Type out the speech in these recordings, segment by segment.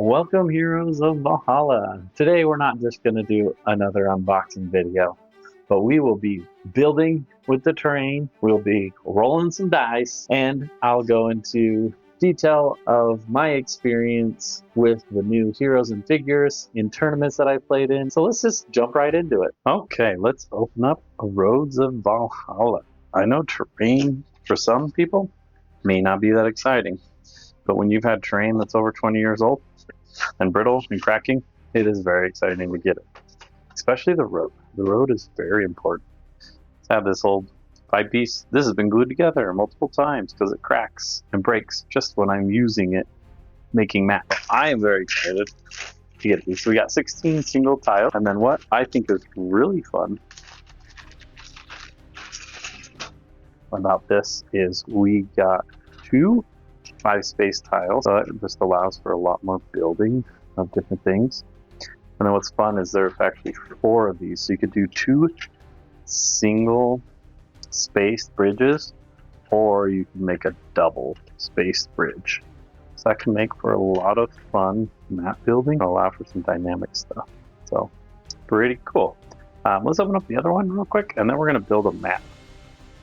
Welcome, heroes of Valhalla. Today we're not just going to do another unboxing video, but we will be building with the terrain, we'll be rolling some dice, and I'll go into detail of my experience with the new heroes and figures in tournaments that I played in. So let's just jump right into it. Okay, let's open up Roads of Valhalla. I know terrain for some people may not be that exciting, but when you've had terrain that's over 20 years old and brittle and cracking, it is very exciting to get it. Especially the road. The road is very important. Let's have this old 5-piece. This has been glued together multiple times because it cracks and breaks just when I'm using it making maps. I am very excited to get these. So we got 16 single tiles, and then what I think is really fun about this is we got 2 5-space tiles, so that just allows for a lot more building of different things. And then what's fun is there's actually 4 of these, so you could do 2 single spaced bridges, or you can make a double spaced bridge. So that can make for a lot of fun map building, allow for some dynamic stuff. So pretty cool. Let's open up the other one real quick, and then we're going to build a map.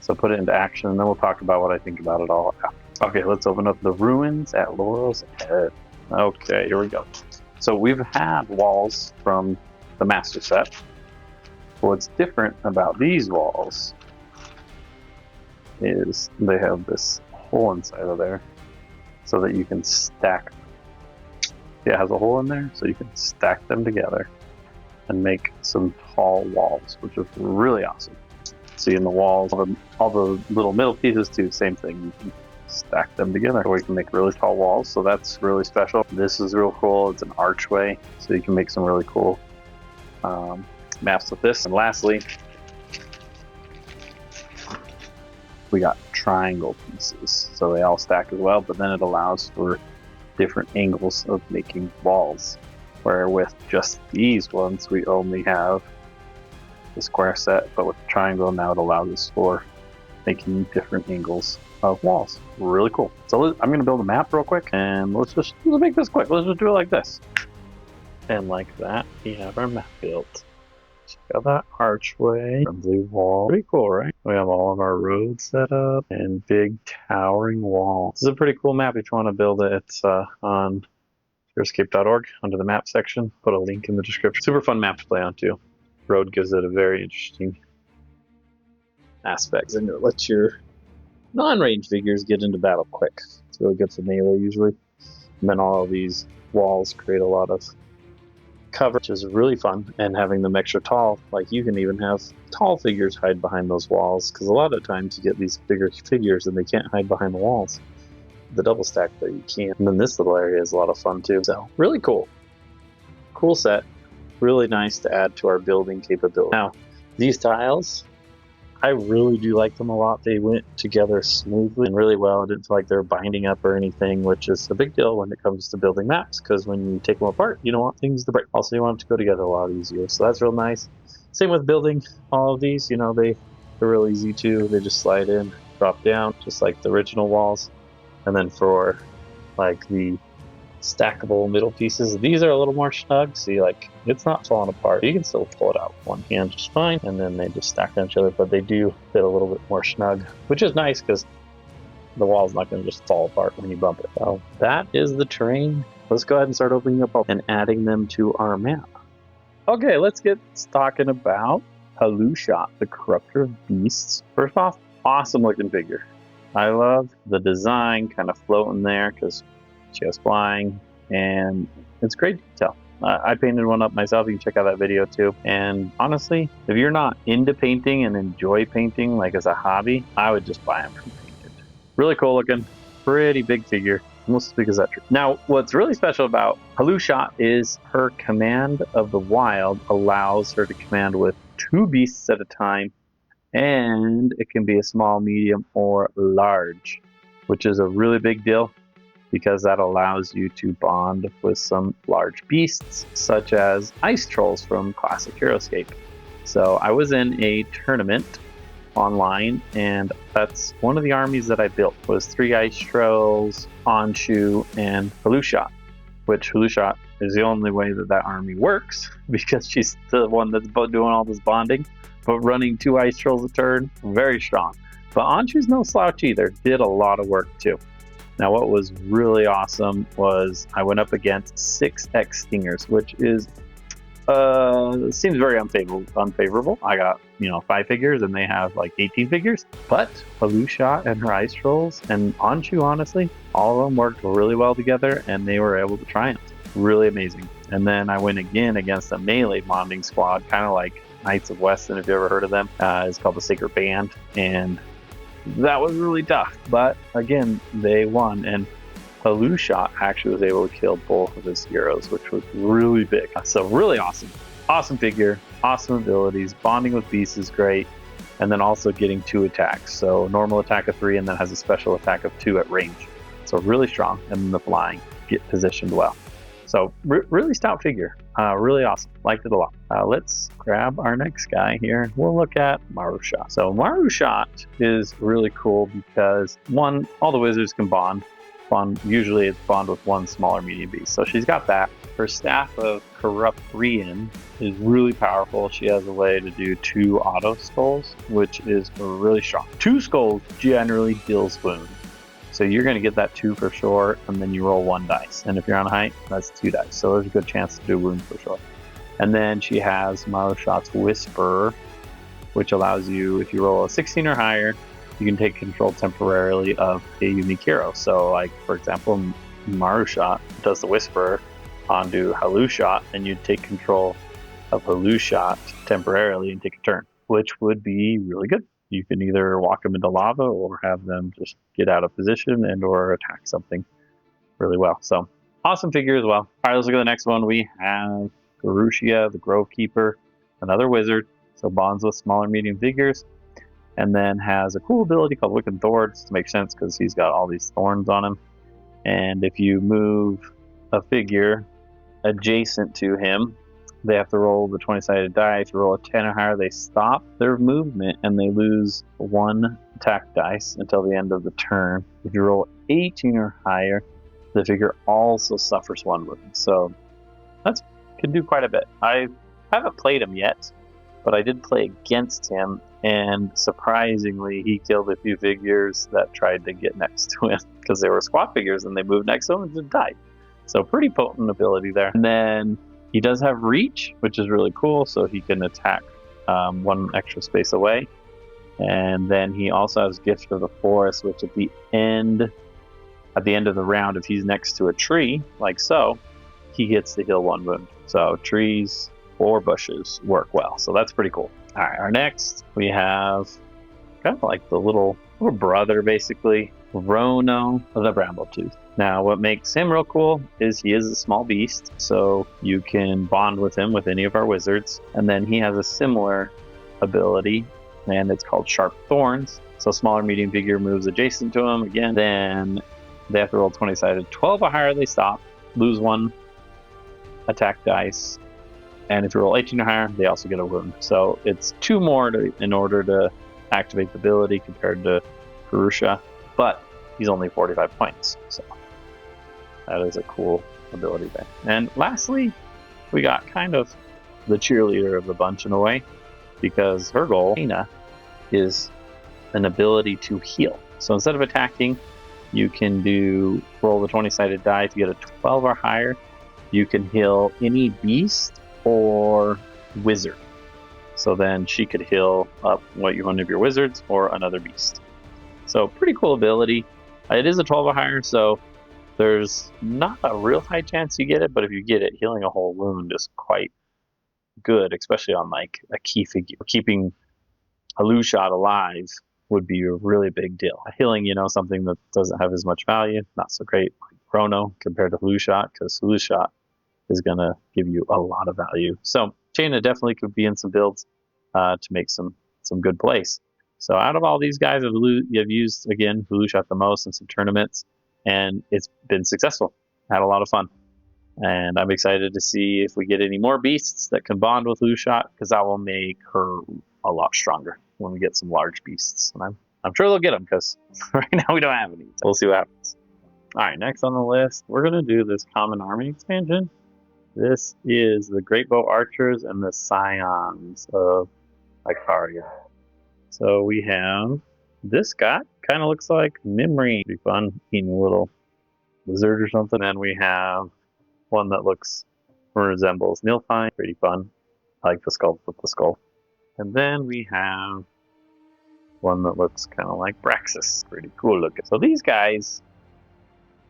So put it into action, and then we'll talk about what I think about it all after. Okay, let's open up the ruins at Laur's Head. Okay, here we go. So we've had walls from the master set. What's different about these walls is they have this hole inside of there so that you can stack them. It has a hole in there so you can stack them together and make some tall walls, which is really awesome. See in the walls, all the little middle pieces too, same thing. You can stack them together so we can make really tall walls, so that's really special. This is real cool. It's an archway, so you can make some really cool maps with this. And lastly, we got triangle pieces, so they all stack as well, but then it allows for different angles of making walls, where with just these ones we only have the square set, but with the triangle now it allows us for making different angles of walls. Really cool. So I'm going to build a map real quick, and let's make this quick. Let's just do it like this. And like that, we have our map built. Check out that archway, friendly wall. Pretty cool, right? We have all of our roads set up and big towering walls. This is a pretty cool map if you want to build it. It's on Heroscape.org under the map section. Put a link in the description. Super fun map to play on too. Road gives it a very interesting aspect, and it lets your non-range figures get into battle quick. It's really good for melee usually. And then all of these walls create a lot of cover, which is really fun. And having them extra tall, like you can even have tall figures hide behind those walls, because a lot of times you get these bigger figures and they can't hide behind the walls. The double stack there you can. And then this little area is a lot of fun too. So really cool. Cool set. Really nice to add to our building capability. Now, these tiles, I really do like them a lot. They went together smoothly and really well. I didn't feel like they were binding up or anything, which is a big deal when it comes to building maps, because when you take them apart, you don't want things to break. Also, you want it to go together a lot easier. So that's real nice. Same with building all of these. You know, they're real easy too. They just slide in, drop down, just like the original walls. And then for like the stackable middle pieces, these are a little more snug. See, like it's not falling apart. You can still pull it out with one hand just fine, and then they just stack on each other, but they do fit a little bit more snug, which is nice because the wall's not going to just fall apart when you bump it. So that is the terrain. Let's go ahead and start opening up and adding them to our map. Okay, let's get talking about Haluchott, the Corruptor of Beasts. First off, awesome looking figure. I love the design, kind of floating there because she has flying, and it's great detail. I painted one up myself. You can check out that video too. And honestly, if you're not into painting and enjoy painting like as a hobby, I would just buy them pre-painted. Really cool looking, pretty big figure, almost as big as that tree. Now, what's really special about Haluchott is her command of the wild allows her to command with 2 beasts at a time, and it can be a small, medium, or large, which is a really big deal, because that allows you to bond with some large beasts, such as ice trolls from classic Heroscape. So I was in a tournament online, and that's one of the armies that I built was 3 ice trolls, Anshu, and Haluchott. which Haluchott is the only way that that army works, because she's the one that's doing all this bonding. But running 2 ice trolls a turn, very strong. But Anshu's no slouch either, did a lot of work too. Now what was really awesome was I went up against 6 X Stingers, which is seems very unfavorable. I got 5 figures and they have like 18 figures. But Haluchott and her ice trolls and Anshu, honestly, all of them worked really well together and they were able to triumph. Really amazing. And then I went again against a melee bonding squad, kind of like Knights of Weston, if you ever heard of them. It's called the Sacred Band, and that was really tough. But again, they won, and Haluchott actually was able to kill both of his heroes, which was really big. So really awesome. Awesome figure, awesome abilities. Bonding with beasts is great. And then also getting 2 attacks. So normal attack of 3 and then has a special attack of 2 at range. So really strong. And then the flying, get positioned well. So really stout figure. Really awesome. Liked it a lot. Let's grab our next guy here. We'll look at Haluchott. So Haluchott is really cool because, one, all the wizards can bond. Usually it's bond with 1 smaller medium beast. So she's got that. Her staff of Corruptor is really powerful. She has a way to do 2 auto skulls, which is really strong. 2 skulls generally deals wounds. So you're going to get that 2 for sure, and then you roll 1 dice. And if you're on height, that's 2 dice. So there's a good chance to do wounds for sure. And then she has Haluchott's Whisper, which allows you, if you roll a 16 or higher, you can take control temporarily of a unique hero. So, like, for example, Haluchott does the Whisper onto Haluchott, and you take control of Haluchott temporarily and take a turn, which would be really good. You can either walk them into lava or have them just get out of position and or attack something really well. So awesome figure as well. All right, let's look at the next one. We have Greitbow, the Grove Keeper, another wizard. So bonds with smaller medium figures, and then has a cool ability called Wicked Thorns to make sense because he's got all these thorns on him. And if you move a figure adjacent to him, they have to roll the 20-sided die. If you roll a 10 or higher, they stop their movement and they lose 1 attack dice until the end of the turn. If you roll 18 or higher, the figure also suffers 1 wound. So that can do quite a bit. I haven't played him yet, but I did play against him, and surprisingly, he killed a few figures that tried to get next to him because they were squad figures and they moved next to him and just died. So pretty potent ability there. And then he does have reach, which is really cool, so he can attack 1 extra space away. And then he also has Gift of the Forest, which at the end of the round, if he's next to a tree, like so, he gets to heal 1 wound. So trees or bushes work well. So that's pretty cool. All right, our next, we have kind of like the little brother, basically, Rono the Brambletooth. Now, what makes him real cool is he is a small beast, so you can bond with him with any of our wizards. And then he has a similar ability, and it's called Sharp Thorns. So smaller medium figure moves adjacent to him again. Then they have to roll 20-sided. 12 or higher, they stop, lose 1 attack dice. And if you roll 18 or higher, they also get a wound. So it's 2 more in order to activate the ability compared to Haluchott, but he's only 45 points. So that is a cool ability there. And lastly, we got kind of the cheerleader of the bunch in a way, because her goal, Ina, is an ability to heal. So instead of attacking, you can roll the 20-sided die. If you get a 12 or higher, you can heal any beast or wizard. So then she could heal up one of your wizards or another beast. So pretty cool ability. It is a 12 or higher, so there's not a real high chance you get it, but if you get it, healing a whole wound is quite good, especially on like a key figure. Keeping Haluchott alive would be a really big deal. Healing, something that doesn't have as much value, not so great like Chrono compared to Haluchott, because Haluchott is going to give you a lot of value. So Jaina definitely could be in some builds to make some good plays. So out of all these guys, I've used, again, Haluchott the most in some tournaments, and it's been successful. Had a lot of fun. And I'm excited to see if we get any more beasts that can bond with Haluchott, because that will make her a lot stronger when we get some large beasts. And I'm sure they'll get them, because right now we don't have any. So we'll see what happens. Alright, next on the list, we're going to do this common army expansion. This is the Greatbow Archers and the Scions of Icaria. So we have this guy, kind of looks like Mimri. Be fun, eating a little lizard or something. And we have one that looks resembles Nilfine, pretty fun. I like the sculpt with the skull. And then we have one that looks kind of like Braxis, pretty cool looking. So these guys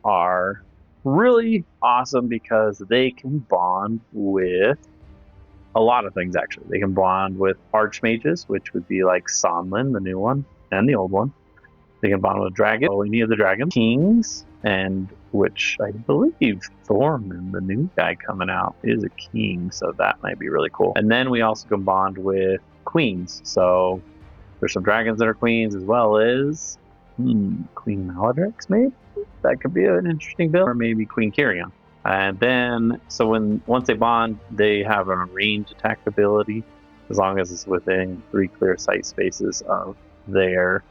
are really awesome because they can bond with a lot of things, actually. They can bond with archmages, which would be like Sonlin, the new one, and the old one. They can bond with dragons, any of the dragon kings, and which I believe Thorman, the new guy coming out, is a king, so that might be really cool. And then we also can bond with queens. So there's some dragons that are queens, as well as Queen Maladrix, maybe? That could be an interesting build, or maybe Queen Kyrian. And then, so once they bond, they have a range attack ability, as long as it's within 3 clear sight spaces of their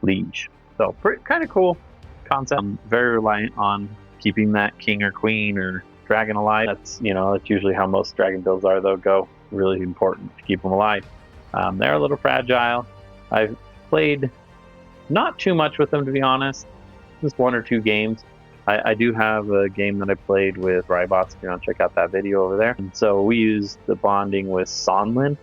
liege. So, kind of cool concept. I'm very reliant on keeping that king or queen or dragon alive. That's usually how most dragon builds are, though. Go really important to keep them alive. They're a little fragile. I've played not too much with them, to be honest. Just 1 or 2 games. I do have a game that I played with Rybots, if you want to check out that video over there. And so we used the bonding with Sonlin,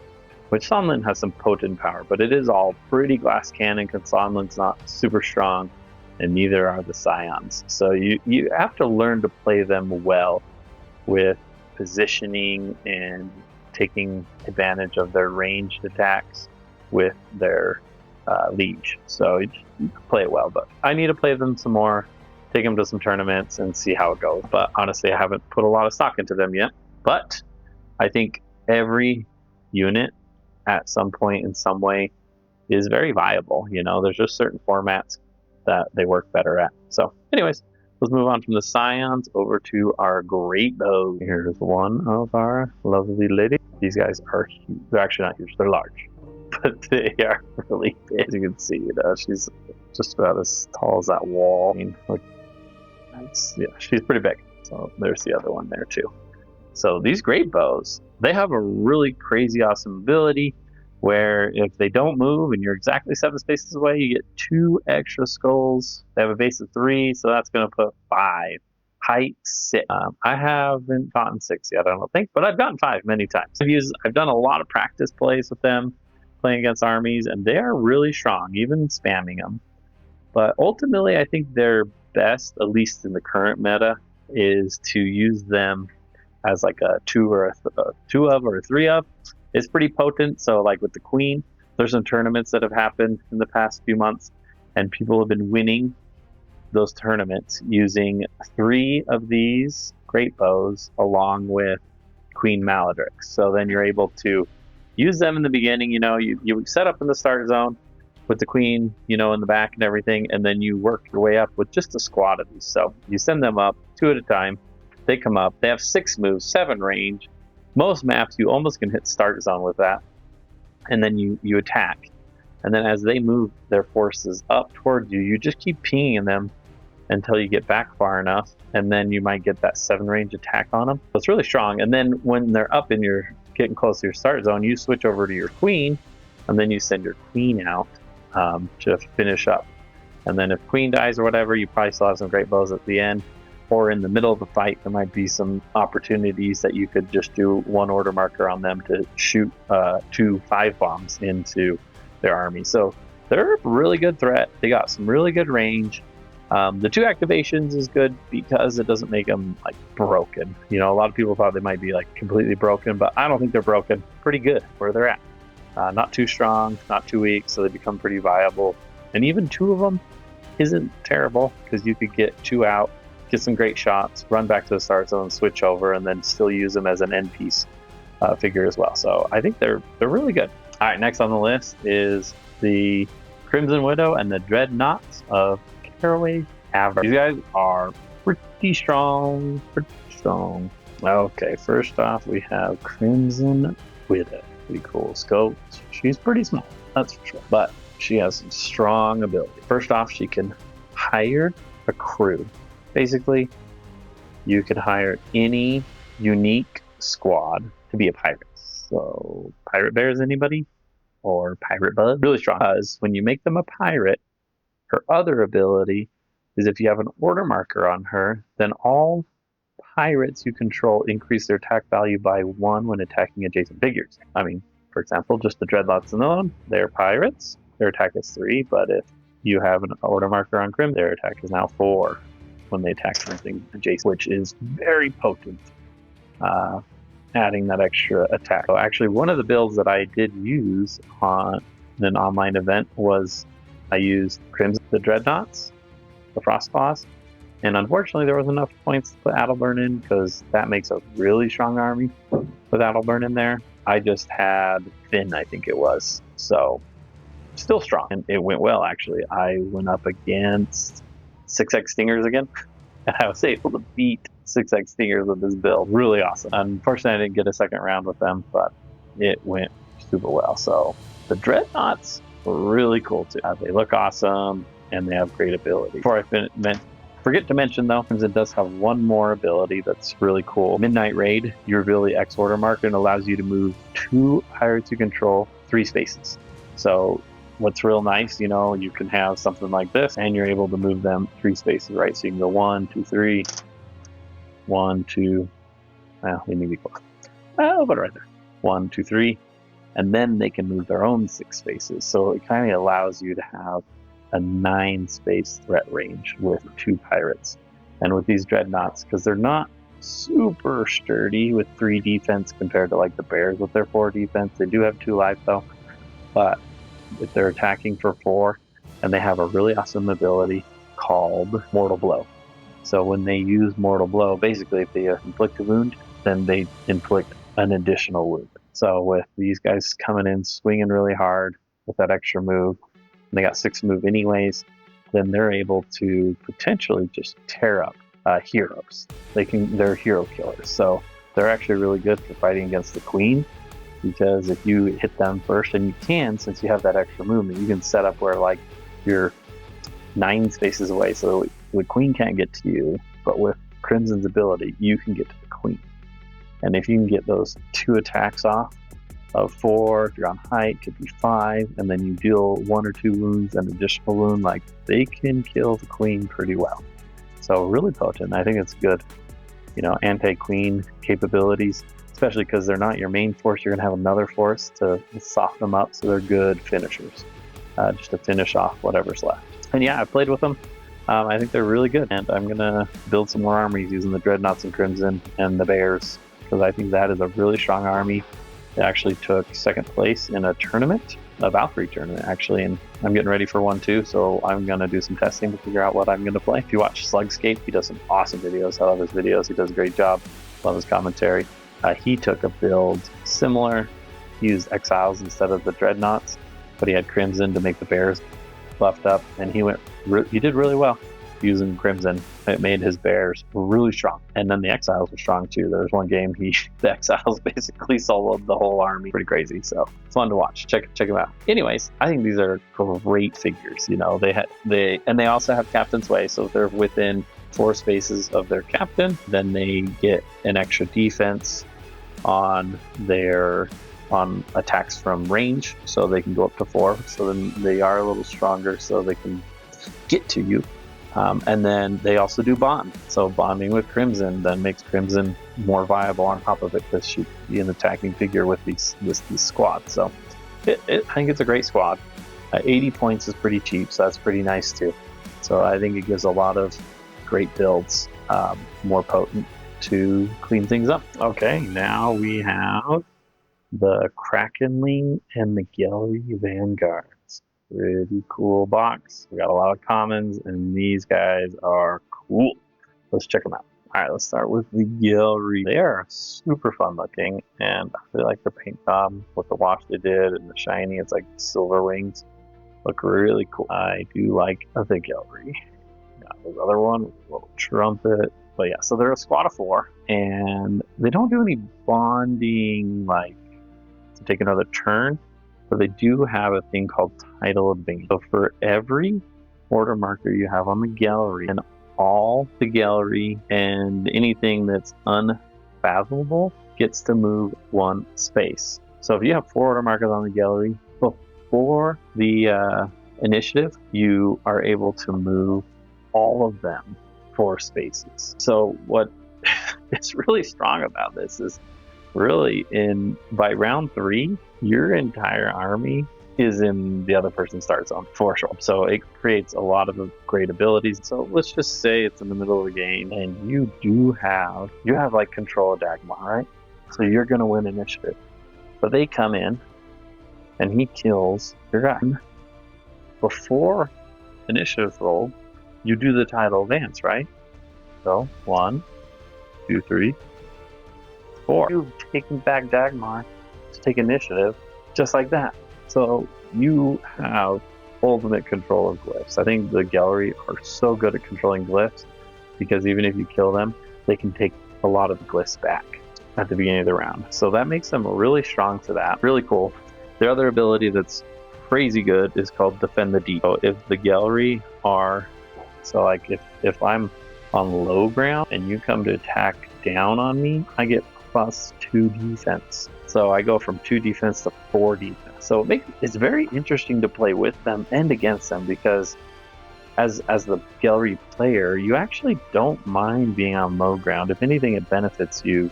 which Sonlin has some potent power, but it is all pretty glass cannon because Sonlin's not super strong, and neither are the Scions. So you have to learn to play them well with positioning and taking advantage of their ranged attacks with their liege. So you play it well, but I need to play them some more, take them to some tournaments and see how it goes. But honestly, I haven't put a lot of stock into them yet. But I think every unit at some point in some way is very viable. There's just certain formats that they work better at. So anyways, let's move on from the Scions over to our Greatbow. Here's one of our lovely ladies. These guys are huge. They're actually not huge, they're large, but they are really big. As you can see, she's just about as tall as that wall. I mean, she's pretty big. So there's the other one there too. So these Greatbows, they have a really crazy awesome ability where if they don't move and you're exactly 7 spaces away, you get 2 extra skulls. They have a base of 3, so that's going to put 5. Height 6. I haven't gotten 6 yet, I don't think, but I've gotten 5 many times. I've done a lot of practice plays with them, playing against armies, and they are really strong, even spamming them. But ultimately, I think they're best, at least in the current meta, is to use them as like a 2 or a 2 of or a 3 of. It's pretty potent. So like with the queen, there's some tournaments that have happened in the past few months, and people have been winning those tournaments using 3 of these Greatbows along with Queen Maladrix. So then you're able to use them in the beginning. You set up in the start zone with the queen, in the back and everything, and then you work your way up with just a squad of these. So you send them up 2 at a time. They come up. They have 6 moves, 7 range. Most maps, you almost can hit start zone with that. And then you attack. And then as they move their forces up towards you, you just keep pinging them until you get back far enough. And then you might get that 7 range attack on them. So it's really strong. And then when they're up and you're getting close to your start zone, you switch over to your queen. And then you send your queen out to finish up. And then if queen dies or whatever, you probably still have some Greatbows at the end. Or in the middle of the fight, there might be some opportunities that you could just do 1 order marker on them to shoot 2 5 bombs into their army. So they're a really good threat. They got some really good range. The 2 activations is good because it doesn't make them like broken. A lot of people thought they might be like completely broken, but I don't think they're broken. Pretty good where they're at. Not too strong, not too weak, so they become pretty viable. And even 2 of them isn't terrible because you could get 2 out, get some great shots, run back to the start zone, switch over, and then still use them as an end piece figure as well. So I think they're really good. All right, next on the list is the Crimson Widow and the Dreadnoughts of Caraway Avern. These guys are pretty strong, Okay, first off, we have Crimson Widow. Pretty cool scope. She's pretty small, that's for sure, but she has some strong ability. First off, she can hire a crew Basically, you could hire any unique squad to be a pirate. So, pirate bears, anybody? Or pirate bug? Really strong. Because when you make them a pirate, her other ability is if you have an order marker on her, then all pirates you control increase their attack value by 1 when attacking adjacent figures. I mean, for example, just the dreadnoughts alone, they're pirates. Their attack is 3, but if you have an order marker on Grim, their attack is now 4 when they attack something adjacent, which is very potent, adding that extra attack. So actually, one of the builds that I did use on an online event was I used Crimson, the dreadnoughts, the Frostclaws, and unfortunately there was enough points to put Adalburn in because that makes a really strong army with Adalburn in there. I just had Finn, I think it was, so still strong, and it went well actually. I went up against 6x Stingers again, and I was able to beat 6x Stingers with this build. Really awesome. Unfortunately, I didn't get a second round with them, but it went super well. So the dreadnoughts were really cool too. They look awesome, and they have great ability. Before I forget to mention though, it does have one more ability that's really cool. Midnight Raid, you reveal the X order marker and allows you to move 2 pirates you control 3 spaces. So what's real nice, you know, you can have something like this and you're able to move them 3 spaces, right? So you can go 1, 2, 3, 1, 2, well, they need to be close. I'll put it right there. 1, 2, 3, and then they can move their own 6 spaces. So it kind of allows you to have a 9 space threat range with 2 pirates. And with these dreadnoughts, because they're not super sturdy with 3 defense compared to like the bears with their 4 defense, they do have 2 life though, but if they're attacking for 4, and they have a really awesome ability called Mortal Blow. So when they use Mortal Blow, basically if they inflict a wound, then they inflict an additional wound. So with these guys coming in swinging really hard with that extra move, and they got 6 move anyways, then they're able to potentially just tear up heroes. They're hero killers. So they're actually really good for fighting against the queen, because if you hit them first, and you can, since you have that extra movement, you can set up where like you're 9 spaces away, so the queen can't get to you, but with Crimson's ability, you can get to the queen. And if you can get those 2 attacks off of 4, if you're on height, it could be 5, and then you deal 1 or 2 wounds, an additional wound, like they can kill the queen pretty well. So really potent. I think it's good, you know, anti-queen capabilities, especially because they're not your main force. You're going to have another force to soften them up, so they're good finishers, just to finish off whatever's left. And yeah, I played with them. I think they're really good, and I'm going to build some more armies using the Dreadnoughts and Crimson and the Bears, because I think that is a really strong army. It actually took 2nd place in a tournament, a Valkyrie tournament actually, and I'm getting ready for one too, so I'm going to do some testing to figure out what I'm going to play. If you watch Slugscape, he does some awesome videos. I love his videos. He does a great job. Love his commentary. He took a build similar. He used Exiles instead of the Dreadnoughts, but he had Crimson to make the Bears buffed up, and he did really well using Crimson. It made his Bears really strong, and then the Exiles were strong too. There was one game the Exiles basically soloed the whole army. Pretty crazy, so fun to watch. Check them out. Anyways, I think these are great figures. You know, they also have Captain's Way, so if they're within 4 spaces of their captain, then they get an extra defense on attacks from range, so they can go up to 4. So then they are a little stronger, so they can get to you. And then they also do bond. So bonding with Crimson then makes Crimson more viable on top of it, because she'd be an attacking figure with these squads. So I think it's a great squad. 80 points is pretty cheap, so that's pretty nice too. So I think it gives a lot of great builds, more potent to clean things up. Okay, now we have the Krakenling and the Gelryie Vanguards. Pretty cool box. We got a lot of commons, and these guys are cool. Let's check them out. All right, let's start with the Gelryie. They are super fun looking, and I really like the paint job with the wash they did and the shiny. It's like silver wings. Look really cool. I do like the Gelryie. Got this other one with a little trumpet. But yeah, so they're a squad of 4, and they don't do any bonding like to take another turn, but they do have a thing called Title Advantage. So for every order marker you have on the Gelryie, and all the Gelryie and anything that's unfathomable gets to move 1 space. So if you have 4 order markers on the Gelryie, before the initiative, you are able to move all of them 4 spaces. So what is really strong about this is really by round 3, your entire army is in the other person's start zone for sure. So it creates a lot of great abilities. So let's just say it's in the middle of the game and you have like control of Dagmar, right? So you're gonna win initiative. But they come in and he kills your guy. Before initiative roll, you do the tidal advance, right? So 1, 2, 3, 4. You've taken back Dagmar to take initiative just like that. So you have ultimate control of glyphs. I think the Gelryie are so good at controlling glyphs because even if you kill them, they can take a lot of the glyphs back at the beginning of the round. So that makes them really strong for that. Really cool. Their other ability that's crazy good is called Defend the Deep. So if the Gelryie are, so like if I'm on low ground and you come to attack down on me, I get +2 defense. So I go from 2 defense to 4 defense. So it's very interesting to play with them and against them because as the Gelryie player, you actually don't mind being on low ground. If anything, it benefits you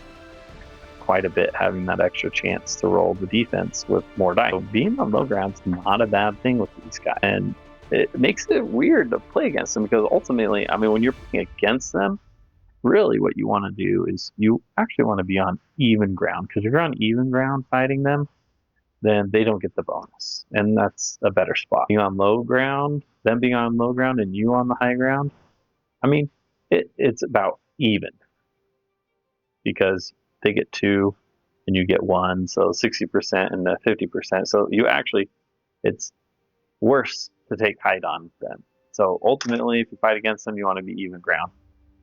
quite a bit having that extra chance to roll the defense with more dice. So being on low ground is not a bad thing with these guys. And it makes it weird to play against them because ultimately, I mean, when you're playing against them, really what you want to do is you actually want to be on even ground, because if you're on even ground fighting them, then they don't get the bonus, and that's a better spot. Being on low ground, them being on low ground and you on the high ground, I mean, it's about even, because they get 2 and you get 1, so 60% and 50%. So you actually, it's worse to take height on them. So ultimately, if you fight against them, you want to be even ground.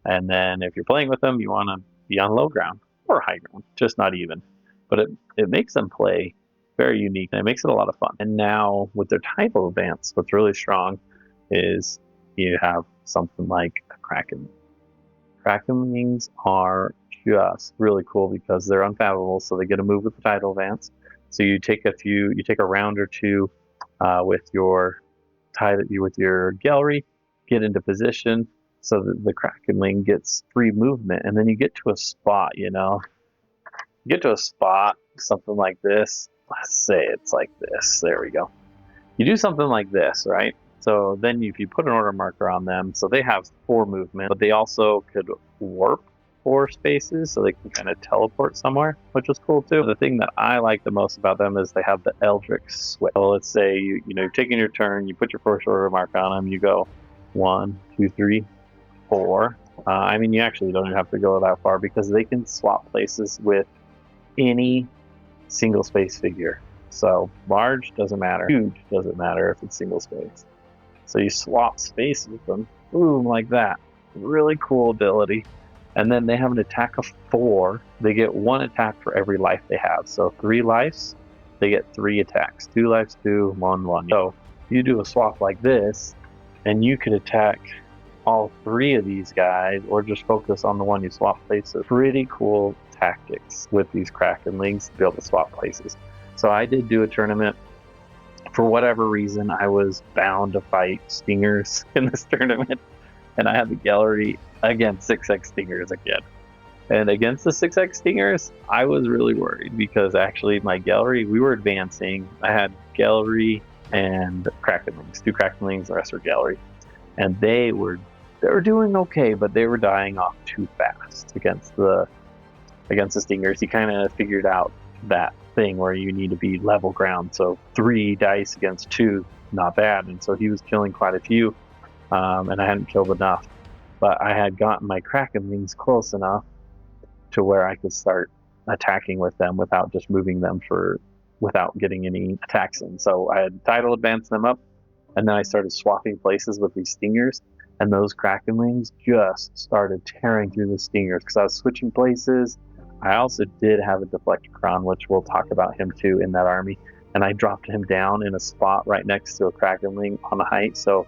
And then if you're playing with them, you want to be on low ground or high ground, just not even. But it makes them play very unique, and it makes it a lot of fun. And now with their title advance, what's really strong is you have something like a Kraken. Krakenlings are just really cool because they're unfathomable, so they get to move with the title advance. So you take a round or 2 with your Gelryie, get into position, so that the Krakenling gets free movement, and then you get to a spot, something like this. Let's say it's like this. There we go. You do something like this, right? So then if you put an order marker on them, so they have 4 movement, but they also could warp 4 spaces, so they can kind of teleport somewhere, which is cool too. The thing that I like the most about them is they have the Eldritch Switch. So let's say you're taking your turn, you put your first order marker on them, you go 1, 2, 3, 4. I mean, you actually don't even have to go that far because they can swap places with any single space figure. So large doesn't matter, huge doesn't matter if it's single space. So you swap space with them, boom, like that. Really cool ability. And then they have an attack of 4. They get 1 attack for every life they have. So 3 lives, they get 3 attacks. 2 lives, 2, 1, 1. So you do a swap like this, and you could attack all 3 of these guys, or just focus on the one you swap places. Pretty cool tactics with these Krakenlings to be able to swap places. So I did do a tournament. For whatever reason, I was bound to fight Stingers in this tournament, and I had the Gelryie against 6x Stingers again. And against the 6x Stingers, I was really worried because actually my Gelryie, we were advancing. I had Gelryie and Krakenlings, 2 Krakenlings, the rest were Gelryie, and they were doing okay, but they were dying off too fast against the Stingers. He kind of figured out that thing where you need to be level ground, so 3 dice against 2, not bad. And so he was killing quite a few, and I hadn't killed enough, but I had gotten my Krakenlings close enough to where I could start attacking with them without just moving them without getting any attacks in. So I had title advanced them up, and then I started swapping places with these Stingers, and those Krakenlings just started tearing through the Stingers because I was switching places. I also did have a Deflectatron, which we'll talk about him too in that army, and I dropped him down in a spot right next to a Krakenling on the height. So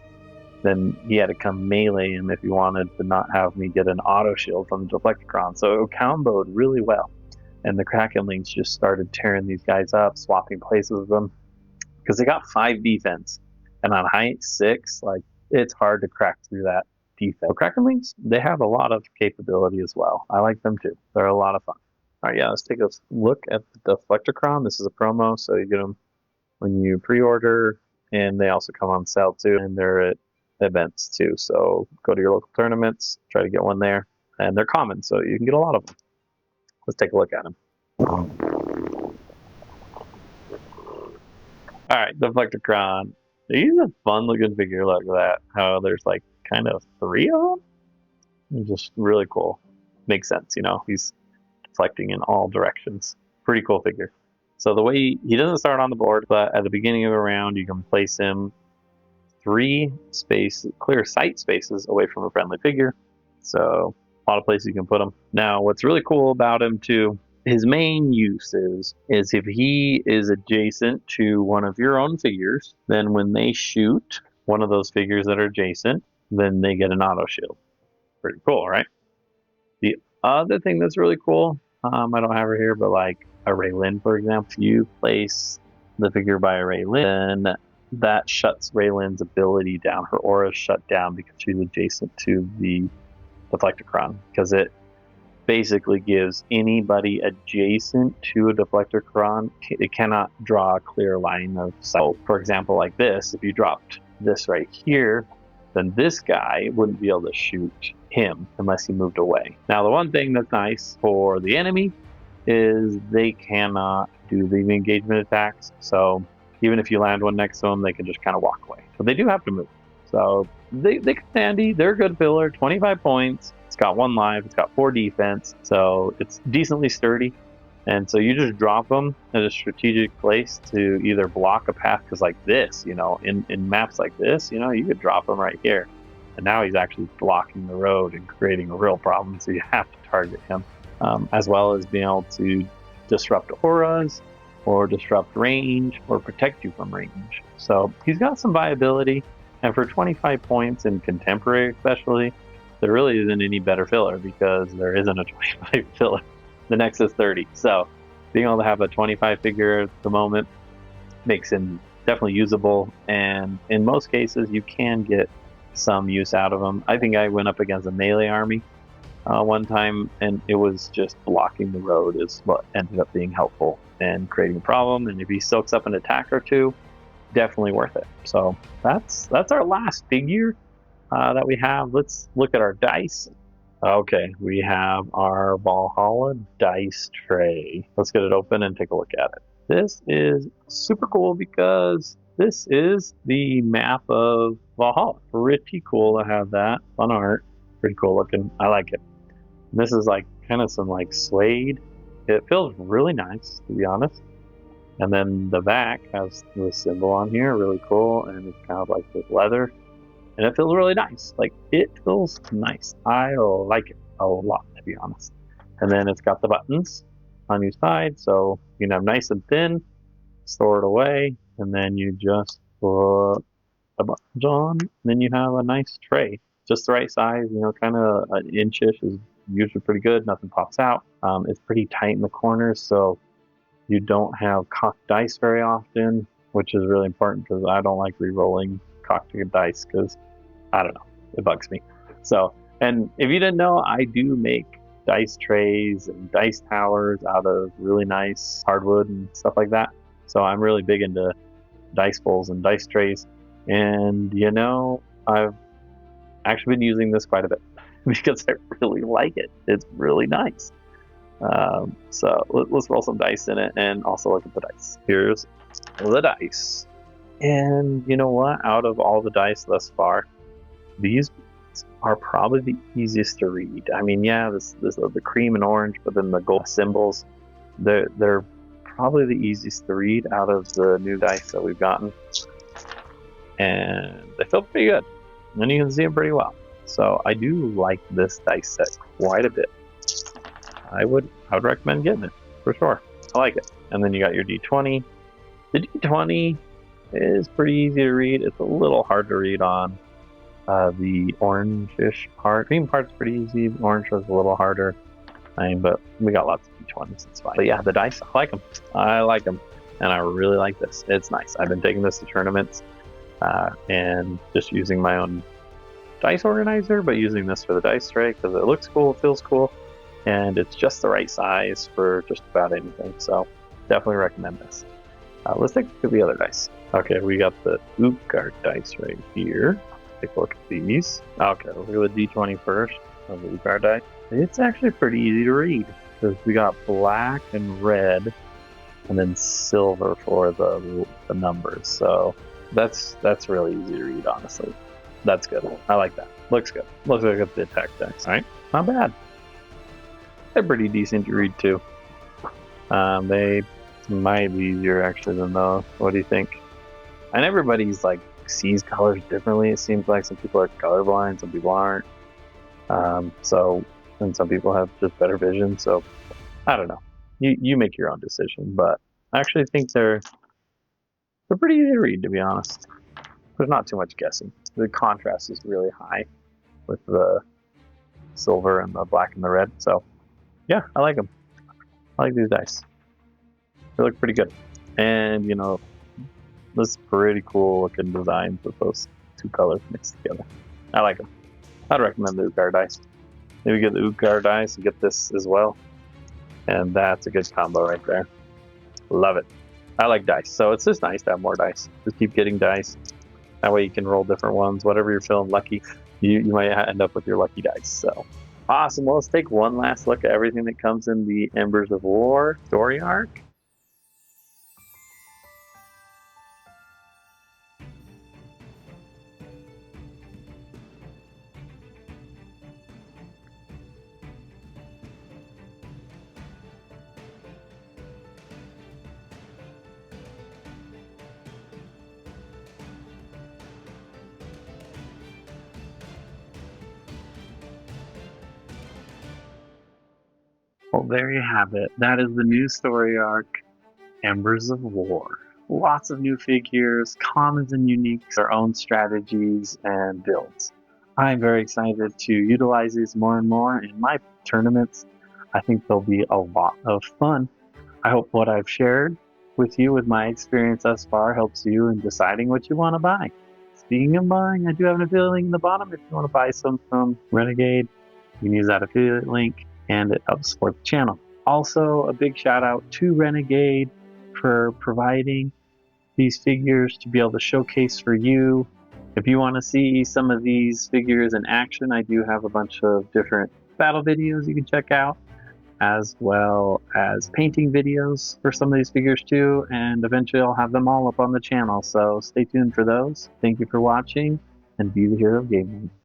then he had to come melee him if he wanted to not have me get an auto shield from the Deflectatron. So it comboed really well. And the Krakenlings just started tearing these guys up, swapping places with them. Because they got 5 defense. And on height 6, like, it's hard to crack through that defense. So Krakenlings, they have a lot of capability as well. I like them too. They're a lot of fun. All right, yeah, let's take a look at the Deflectatron. This is a promo, so you get them when you pre-order, and they also come on sale too, and they're at events too. So go to your local tournaments, try to get one there, and they're common, so you can get a lot of them. Let's take a look at them. All right, Deflectatron. He's a fun-looking figure like that. How there's like kind of 3 of them. It's just really cool. Makes sense, you know. He's deflecting in all directions. Pretty cool figure. So the way he doesn't start on the board, but at the beginning of a round, you can place him 3 clear sight spaces away from a friendly figure. So a lot of places you can put him. Now, what's really cool about him too, his main use is if he is adjacent to one of your own figures, then when they shoot one of those figures that are adjacent, then they get an auto shield. Pretty cool, right? The other thing that's really cool, I don't have her here, but like a Raylin, for example, if you place the figure by a Raylin, then that shuts Raylin's ability down. Her aura is shut down because she's adjacent to the Deflectatron, because it basically gives anybody adjacent to a Deflectatron, it cannot draw a clear line of sight. So, for example, like this, if you dropped this right here, then this guy wouldn't be able to shoot him unless he moved away. Now, the one thing that's nice for the enemy is they cannot do the engagement attacks. So even if you land one next to them, they can just kind of walk away. But they do have to move. So they can handy. They're a good filler. 25 points. It's got 1 life. It's got 4 defense. So it's decently sturdy. And so you just drop them at a strategic place to either block a path, because like this, you know, in maps like this, you know, you could drop him right here. And now he's actually blocking the road and creating a real problem, so you have to target him. As well as being able to disrupt auras, or disrupt range, or protect you from range. So he's got some viability, and for 25 points in Contemporary especially, there really isn't any better filler, because there isn't a 25 filler. The next is 30. So being able to have a 25 figure at the moment makes him definitely usable, and in most cases you can get some use out of him. I think I went up against a melee army one time, and it was just blocking the road is what ended up being helpful and creating a problem. And if he soaks up an attack or two, definitely worth it. So that's our last figure that we have. Let's look at our dice. Okay, we have our Valhalla dice tray. Let's get it open and take a look at it. This is super cool because this is the map of Valhalla. Pretty cool to have that. Fun art. Pretty cool looking. I like it. And this is like kind of some like suede. It feels really nice, to be honest. And then the back has the symbol on here. Really cool. And it's kind of like this leather. And it feels really nice. Like, it feels nice. I like it a lot, to be honest. And then it's got the buttons on each side, so you can have nice and thin, store it away, and then you just put the buttons on, and then you have a nice tray. Just the right size, you know, kind of an inch-ish is usually pretty good. Nothing pops out. It's pretty tight in the corners, so you don't have cocked dice very often, which is really important because I don't like re-rolling cocked dice because, I don't know, it bugs me. So, and if you didn't know, I do make dice trays and dice towers out of really nice hardwood and stuff like that. So I'm really big into dice bowls and dice trays. And, you know, I've actually been using this quite a bit because I really like it. It's really nice. So let's roll some dice in it and also look at the dice. Here's the dice. And you know what? Out of all the dice thus far, these are probably the easiest to read. I mean, yeah, this the cream and orange, but then the gold symbols, they're probably the easiest to read out of the new dice that we've gotten. And they feel pretty good. And you can see them pretty well. So I do like this dice set quite a bit. I would recommend getting it, for sure. I like it. And then you got your D20. The D20 is pretty easy to read. It's a little hard to read on The orange-ish part. Green part's pretty easy. The orange was a little harder. But we got lots of D20s. It's fine. But yeah, the dice, I like them. I like them. And I really like this. It's nice. I've been taking this to tournaments and just using my own dice organizer, but using this for the dice tray because it looks cool, it feels cool, and it's just the right size for just about anything. So definitely recommend this. Let's take a look at the other dice. Okay, we got the Utgard dice right here. Take a look at these. Okay, we'll go with D20 first of the Utgard dice. It's actually pretty easy to read because we got black and red and then silver for the numbers. So that's really easy to read, honestly. That's good. I like that. Looks good. Looks like it's the attack dice. Alright, not bad. They're pretty decent to read too. They might be easier actually than those. What do you think? And everybody's like sees colors differently. It seems like some people are colorblind, some people aren't. And some people have just better vision. So I don't know. You make your own decision, but I actually think they're pretty easy to read, to be honest. There's not too much guessing. The contrast is really high with the silver and the black and the red. So yeah, I like them. I like these dice. They look pretty good. And you know, this is pretty cool looking designs with those two colors mixed together. I like them. I'd recommend the Utgard dice. Maybe get the Utgard dice and get this as well. And that's a good combo right there. Love it. I like dice. So it's just nice to have more dice. Just keep getting dice. That way you can roll different ones. Whatever you're feeling lucky, you might end up with your lucky dice. So awesome. Well, let's take one last look at everything that comes in the Embers of War story arc. Well, there you have it. That is the new story arc, Embers of War. Lots of new figures, commons and uniques, our own strategies and builds. I'm very excited to utilize these more and more in my tournaments. I think they'll be a lot of fun. I hope what I've shared with you with my experience thus far helps you in deciding what you want to buy. Speaking of buying, I do have an affiliate link in the bottom if you want to buy some from Renegade. You can use that affiliate link and it helps support the channel. Also, a big shout out to Renegade for providing these figures to be able to showcase for you. If you want to see some of these figures in action, I do have a bunch of different battle videos you can check out, as well as painting videos for some of these figures too, and eventually I'll have them all up on the channel, so stay tuned for those. Thank you for watching, and be the hero of gaming.